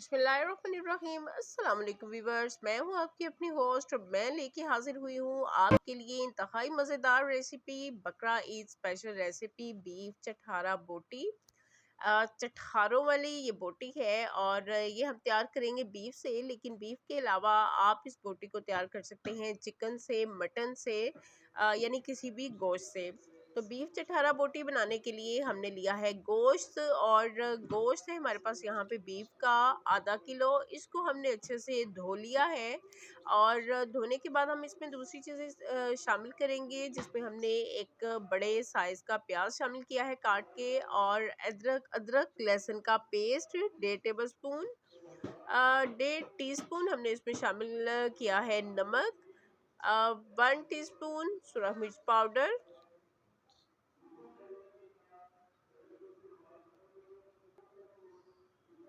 बिस्मिल्लाहिर्रहमानिर्रहीम। अस्सलाम वालेकुम व्यूअर्स, मैं हूं आपकी अपनी होस्ट और मैं लेके हाजिर हुई हूं आपके लिए इंतहाई मज़ेदार रेसिपी, बकरा ईद स्पेशल रेसिपी बीफ चटहारा बोटी। चटहारों वाली ये बोटी है और ये हम तैयार करेंगे बीफ से, लेकिन बीफ के अलावा आप इस बोटी को तैयार कर सकते हैं चिकन से, मटन से, यानी किसी भी गोश्त से। तो बीफ चटहारा बोटी बनाने के लिए हमने लिया है गोश्त, और गोश्त है हमारे पास यहाँ पे बीफ का आधा किलो। इसको हमने अच्छे से धो लिया है और धोने के बाद हम इसमें दूसरी चीज़ें शामिल करेंगे, जिसमें हमने एक बड़े साइज़ का प्याज शामिल किया है काट के, और अदरक अदरक लहसुन का पेस्ट 1.5 टेबल स्पून, 1.5 टीस्पून हमने इसमें शामिल किया है नमक, 1 टीस्पून सुरख मिर्च powder,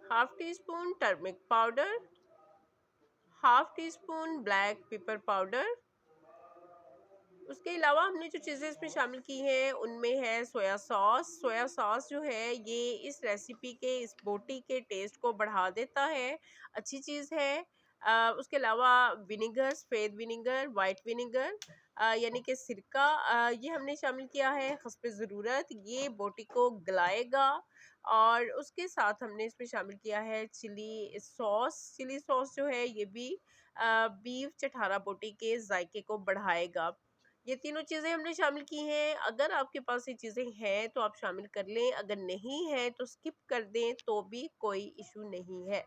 half tea spoon turmeric powder, half tea spoon black pepper powder. उसके अलावा हमने जो चीज़ें इसमें शामिल की हैं उनमें है सोया सॉस। सोया सॉस जो है ये इस रेसिपी के, इस बोटी के टेस्ट को बढ़ा देता है, अच्छी चीज़ है। उसके अलावा विनेगर, सफ़ेद विनेगर, वाइट विनेगर, यानी कि सिरका, ये हमने शामिल किया है हस्ब ज़रूरत, ये बोटी को गलाएगा। और उसके साथ हमने इसमें शामिल किया है चिली सॉस। चिली सॉस जो है ये भी बीफ चटहारा बोटी के जायके को बढ़ाएगा। ये तीनों चीज़ें हमने शामिल की हैं। अगर आपके पास ये चीज़ें हैं तो आप शामिल कर लें, अगर नहीं है तो स्किप कर दें, तो भी कोई इशू नहीं है।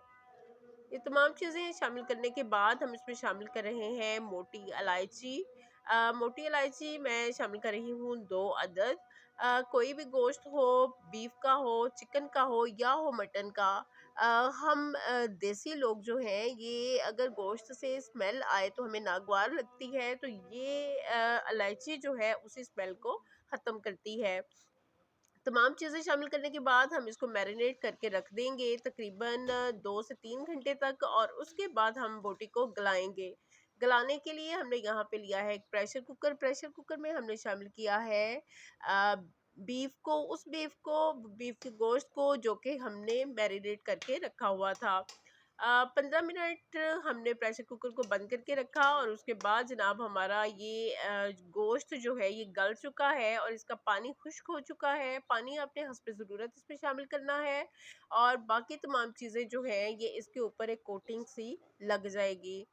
ये तमाम चीज़ें शामिल करने के बाद हम इसमें शामिल कर रहे हैं मोटी इलायची। मोटी इलायची मैं शामिल कर रही हूँ 2 अदद। कोई भी गोश्त हो, बीफ का हो, चिकन का हो या हो मटन का। हम देसी लोग जो हैं ये अगर गोश्त से स्मेल आए तो हमें नागवार लगती है, तो ये इलायची जो है उसी स्मेल को ख़त्म करती है। तमाम चीज़ें शामिल करने के बाद हम इसको मैरिनेट करके रख देंगे तकरीबन 2 से 3 घंटे तक, और उसके बाद हम बोटी को गलाएंगे। गलाने के लिए हमने यहाँ पे लिया है एक प्रेशर कुकर। प्रेशर कुकर में हमने शामिल किया है बीफ को, बीफ के गोश्त को जो कि हमने मैरिनेट करके रखा हुआ था। 15 मिनट हमने प्रेशर कुकर को बंद करके रखा, और उसके बाद जनाब हमारा ये गोश्त जो है ये गल चुका है और इसका पानी खुश्क हो चुका है। पानी आपने हस्ब ज़रूरत इसमें शामिल करना है, और बाकी तमाम चीज़ें जो हैं ये इसके ऊपर एक कोटिंग सी लग जाएगी।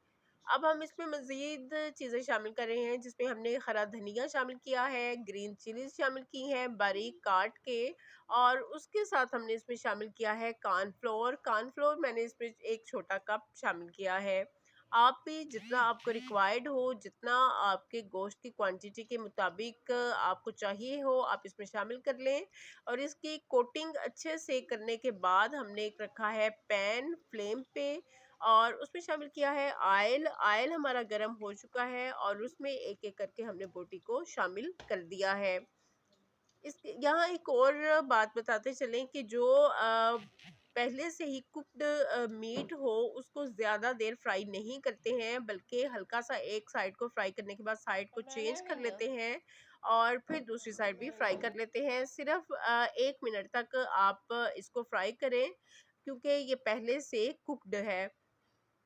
अब हम इसमें मज़ीद चीज़ें शामिल कर रहे हैं, जिसमें हमने हरा धनिया शामिल किया है, ग्रीन चिलीज़ शामिल की हैं बारीक काट के, और उसके साथ हमने इसमें शामिल किया है कॉर्नफ्लोर। कॉर्नफ्लोर मैंने इसमें एक छोटा कप शामिल किया है। आप भी जितना आपको रिक्वायर्ड हो, जितना आपके गोश्त की क्वांटिटी के मुताबिक आपको चाहिए हो, आप इसमें शामिल कर लें। और इसकी कोटिंग अच्छे से करने के बाद हमने एक रखा है पैन फ्लेम पे, और उसमें शामिल किया है ऑयल। ऑयल हमारा गर्म हो चुका है और उसमें एक एक करके हमने बोटी को शामिल कर दिया है। इस यहाँ एक और बात बताते चलें कि जो पहले से ही कुक्ड मीट हो उसको ज़्यादा देर फ्राई नहीं करते हैं, बल्कि हल्का सा एक साइड को फ्राई करने के बाद साइड को चेंज कर लेते हैं और फिर दूसरी साइड भी फ्राई कर लेते हैं। सिर्फ 1 मिनट तक आप इसको फ्राई करें, क्योंकि ये पहले से कुक्ड है।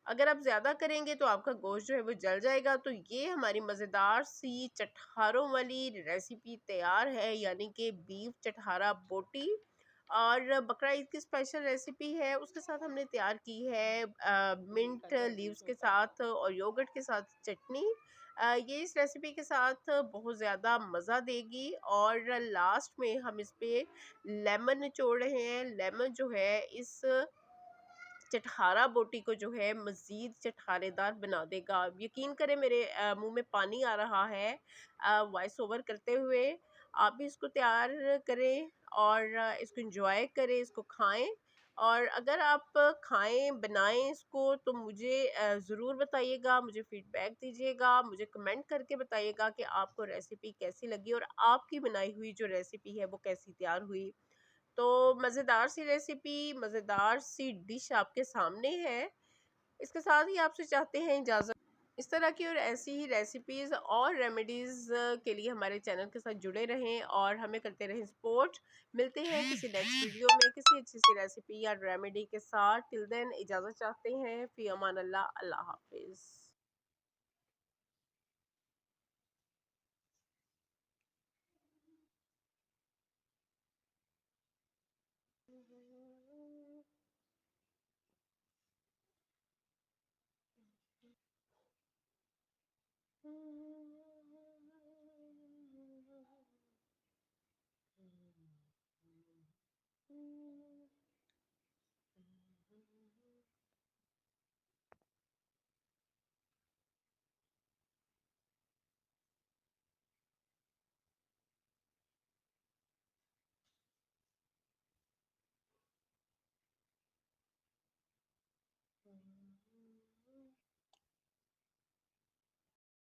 अगर आप ज़्यादा करेंगे तो आपका गोश्त जो है वो जल जाएगा। तो ये हमारी मज़ेदार सी चटहारों वाली रेसिपी तैयार है, यानी कि बीफ चटहारा बोटी। और बकरा ईद की स्पेशल रेसिपी है, उसके साथ हमने तैयार की है मिंट लीव्स के साथ और योगर्ट के साथ चटनी। ये इस रेसिपी के साथ बहुत ज़्यादा मज़ा देगी। और लास्ट में हम इस पे लेमन निचोड़ रहे हैं। लेमन जो है इस चटहारा बोटी को जो है मज़ीद चटखारेदार बना देगा। यकीन करें मेरे मुँह में पानी आ रहा है वॉइस ओवर करते हुए। आप भी इसको तैयार करें और इसको एंजॉय करें, इसको खाएं। और अगर आप खाएं, बनाएं इसको, तो मुझे ज़रूर बताइएगा, मुझे फ़ीडबैक दीजिएगा, मुझे कमेंट करके बताइएगा कि आपको रेसिपी कैसी लगी और आपकी बनाई हुई जो रेसिपी है वो कैसी तैयार हुई। तो मज़ेदार सी रेसिपी, मज़ेदार सी डिश आपके सामने है। इसके साथ ही आपसे चाहते हैं इजाज़त। इस तरह की और ऐसी ही रेसिपीज़ और रेमेडीज़ के लिए हमारे चैनल के साथ जुड़े रहें और हमें करते रहें सपोर्ट। मिलते हैं किसी नेक्स्ट वीडियो में किसी अच्छी सी रेसिपी या रेमेडी के साथ। टिल देन इजाज़त चाहते हैं। फ़ी अमान अल्लाह। अल्लाह हाफिज़।